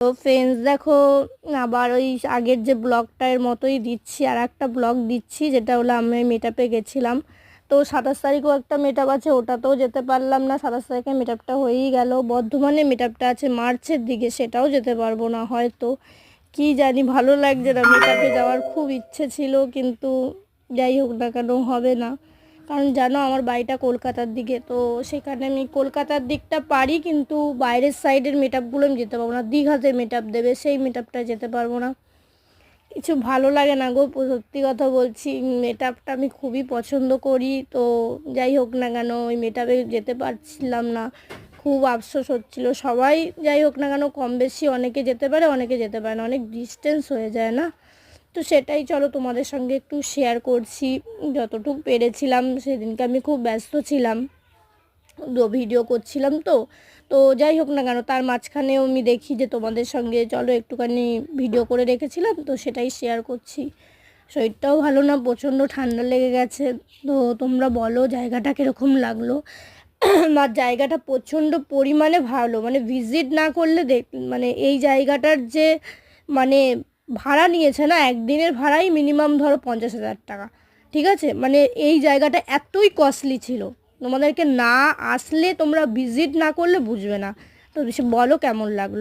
তো ফ্রেন্ডস দেখো, আবার ওই আগের যে ব্লগটার মতোই দিচ্ছি, আর একটা ব্লগ দিচ্ছি, যেটা হলো আমি মিটআপে গেছিলাম। তো 27 তারিখও একটা মিটআপ আছে, ওটাতেও যেতে পারলাম না। 27 তারিখে মিটআপটা হয়েই গেল। বর্ধমানে মিটআপটা আছে মার্চের দিকে, সেটাও যেতে পারবো না হয়তো, কি জানি, ভালো লাগছে না। মিটআপে যাওয়ার খুব ইচ্ছে ছিল, কিন্তু যাই হোক না কেন হবে না। কারণ জানো আমার বাড়িটা কলকাতার দিকে, তো সেখানে আমি কলকাতার দিকটা পারি, কিন্তু বাইরের সাইডের মিটআপগুলো আমি যেতে পারবো না। দীঘাতে মিটআপ দেবে, সেই মিটআপটা যেতে পারবো না। কিছু ভালো লাগে না গো, সত্যি কথা বলছি। মিটআপটা আমি খুবই পছন্দ করি। তো যাই হোক না কেন ওই মিটআপে যেতে পারছিলাম না, খুব আফসোস হচ্ছিল। সবাই যাই হোক না কেন কম বেশি অনেকে যেতে পারে, অনেকে যেতে পারে না, অনেক ডিস্টেন্স হয়ে যায় না। তো সেটাই চলো তোমাদের সঙ্গে একটু শেয়ার করছি, যতটুকু পেরেছিলাম। সেদিনকে আমি খুব ব্যস্ত ছিলাম, ভিডিও করছিলাম। তো তো যাই হোক না কেন তার মাঝখানেও আমি দেখি যে তোমাদের সঙ্গে চলো একটুখানি ভিডিও করে রেখেছিলাম, তো সেটাই শেয়ার করছি। শরীরটাও ভালো না, প্রচণ্ড ঠান্ডা লেগে গেছে। তো তোমরা বলো জায়গাটা কীরকম লাগলো। আর জায়গাটা প্রচণ্ড পরিমাণে ভালো, মানে ভিজিট না করলে মানে এই জায়গাটার যে মানে ভাড়া নিয়েছে না, একদিনের ভাড়াই মিনিমাম ধরো 50,000 টাকা। ঠিক আছে, মানে এই জায়গাটা এতই কস্টলি ছিল, তোমাদেরকে না আসলে, তোমরা ভিজিট না করলে বুঝবে না। তো বলো কেমন লাগলো।